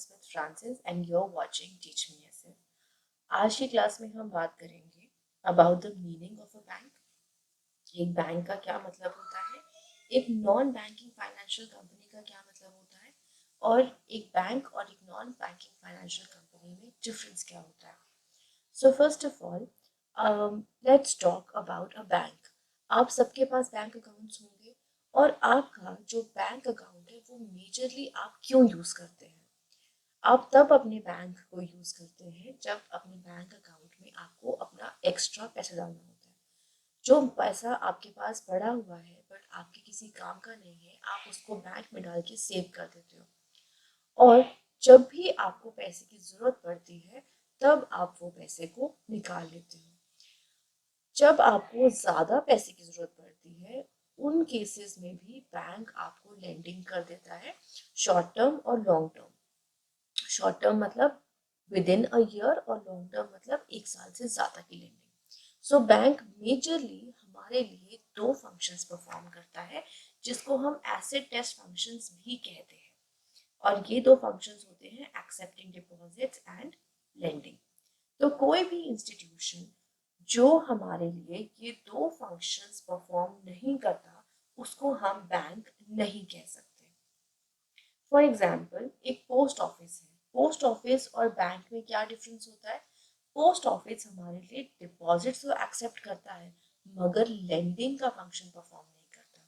with Francis and you're watching Teach Me SF. आज की class में हम बात करेंगे about the meaning of a bank. एक बैंक का क्या मतलब होता है, एक नॉन बैंकिंग फाइनेंशियल कंपनी का क्या मतलब होता है और एक बैंक और एक नॉन बैंकिंग फाइनेंशियल कंपनी में डिफरेंस क्या होता है. So first of all let's talk about a bank. आप सबके पास बैंक अकाउंट्स होंगे और आपका जो बैंक अकाउंट है वो मेजरली आप क्यों यूज़ करते हैं. आप तब अपने बैंक को यूज़ करते हैं जब अपने बैंक अकाउंट में आपको अपना एक्स्ट्रा पैसा डालना होता है. जो पैसा आपके पास पड़ा हुआ है बट आपके किसी काम का नहीं है, आप उसको बैंक में डाल के सेव कर देते हो और जब भी आपको पैसे की ज़रूरत पड़ती है तब आप वो पैसे को निकाल लेते हो. जब आपको ज़्यादा पैसे की ज़रूरत पड़ती है उन केसेस में भी बैंक आपको लेंडिंग कर देता है, शॉर्ट टर्म और लॉन्ग टर्म. शॉर्ट टर्म मतलब विद इन अ ईयर और लॉन्ग टर्म मतलब एक साल से ज़्यादा की लेंडिंग. सो बैंक मेजरली हमारे लिए दो फंक्शंस परफॉर्म करता है जिसको हम एसिड टेस्ट फंक्शंस भी कहते हैं और ये दो फंक्शंस होते हैं एक्सेप्टिंग डिपॉजिट्स एंड लेंडिंग. तो कोई भी इंस्टीट्यूशन जो हमारे लिए ये दो फंक्शंस परफॉर्म नहीं करता उसको हम बैंक नहीं कह सकते. फॉर एग्जाम्पल एक पोस्ट ऑफिस है. पोस्ट ऑफिस और बैंक में क्या डिफरेंस होता है. पोस्ट ऑफिस हमारे लिए डिपॉजिट्स तो एक्सेप्ट करता है मगर लेंडिंग का फंक्शन परफॉर्म नहीं करता.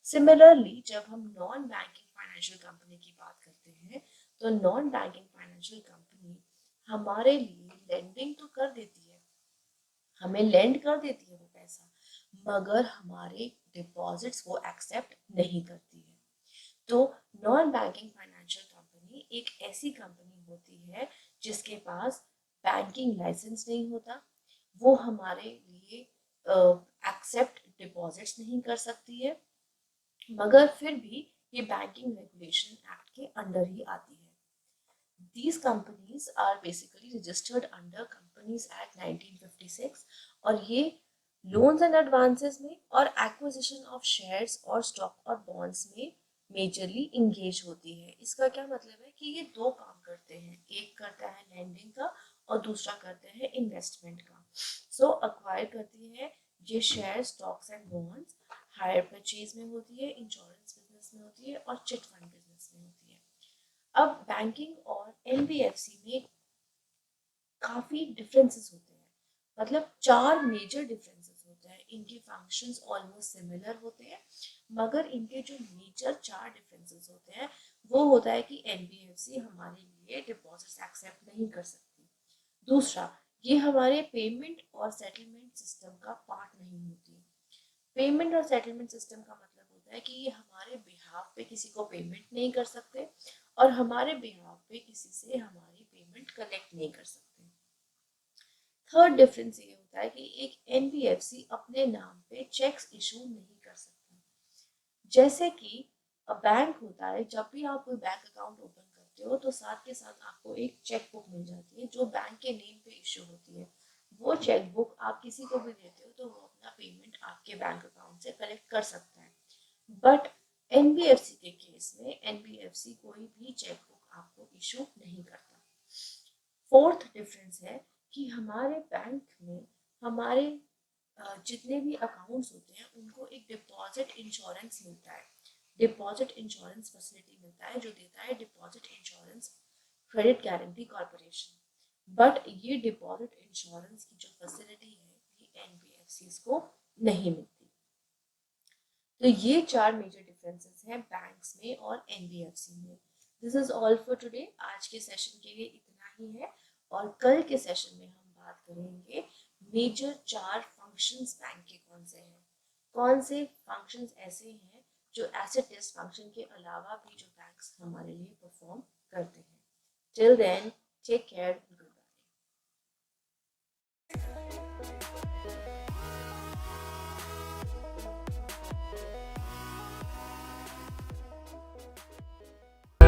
सिमिलरली जब हम नॉन बैंकिंग फाइनेंशियल कंपनी की बात करते हैं तो नॉन बैंकिंग फाइनेंशियल कंपनी हमारे लिए लेंडिंग तो कर देती है, हमें लेंड कर देती है वो पैसा, मगर हमारे डिपॉजिट्स वो एक्सेप्ट नहीं करती है. तो नॉन बैंकिंग फाइनेंशियल कंपनी एक ऐसी कंपनी होती है जिसके पास बैंकिंग लाइसेंस नहीं होता, वो हमारे लिए एक्सेप्ट डिपॉजिट्स नहीं कर सकती है मगर फिर भी ये बैंकिंग रेगुलेशन एक्ट के अंडर ही आती है. These companies are basically registered under Companies Act 1956 और ये लोन्स एंड एडवांसेस में और एक्विजिशन ऑफ शेयर्स और स्टॉक और बॉन्ड्स में मेजरली इंगेज होती है. इसका क्या मतलब है कि ये दो काम करते हैं, एक करता है लैंडिंग का और दूसरा करते हैं इन्वेस्टमेंट का. सो अक्वायर करती है ये share stocks and bonds, hire purchase में होती है, इंश्योरेंस बिजनेस में होती है और चिट फंड बिजनेस में होती है. अब बैंकिंग और एनबीएफसी में काफी डिफरेंसेस होते हैं, मतलब चार मेजर डिफरेंसेस होते हैं. इनके फंक्शंस ऑलमोस्ट सिमिलर होते हैं मगर इनके जो मेजर चार डिफरेंसेस होते हैं वो होता है कि एनबीएफसी हमारे लिए डिपॉजिट्स एक्सेप्ट नहीं कर सकती. दूसरा, ये हमारे पेमेंट और सेटलमेंट सिस्टम का पार्ट नहीं होती. पेमेंट और सेटलमेंट सिस्टम का मतलब होता है कि ये हमारे बिहाफ पे किसी को पेमेंट नहीं कर सकते और हमारे बिहाफ पे किसी से हमारी पेमेंट कलेक्ट नहीं कर सकते. थर्ड डिफरेंस ये होता है कि एक एनबीएफसी अपने नाम पे चेक्स इशू नहीं कर सकता. जैसे कि बैंक होता है, जब भी आप कोई बैंक अकाउंट ओपन करते हो तो साथ के साथ आपको एक चेक बुक मिल जाती है जो बैंक के नेम पे इशू होती है. वो चेक बुक आप किसी को भी देते हो तो वो अपना पेमेंट आपके बैंक अकाउंट से कलेक्ट कर सकता है. बट एनबीएफसी के केस में एनबीएफसी कोई भी चेक बुक आपको इशू नहीं करता. फोर्थ डिफरेंस है कि हमारे बैंक में हमारे जितने भी अकाउंट्स होते हैं उनको एक डिपॉजिट इंश्योरेंस मिलता है. डिपॉजिट इंश्योरेंस फैसिलिटी मिलता है जो देता है deposit insurance credit guarantee corporation. But ये डिपॉजिट इंश्योरेंस की जो फैसिलिटी है ये एनबीएफसी को नहीं मिलती. तो ये चार मेजर डिफरेंसेस हैं बैंक्स में और एनबीएफसी में. This is all for today. आज के सेशन के लिए इतना ही है और कल के सेशन में हम बात करेंगे मेजर चार फंक्शंस बैंक के कौन से फंक्शंस ऐसे हैं जो एसिड टेस्ट फंक्शन के अलावा भी जो बैंक्स हमारे लिए परफॉर्म करते हैं. Till then take care.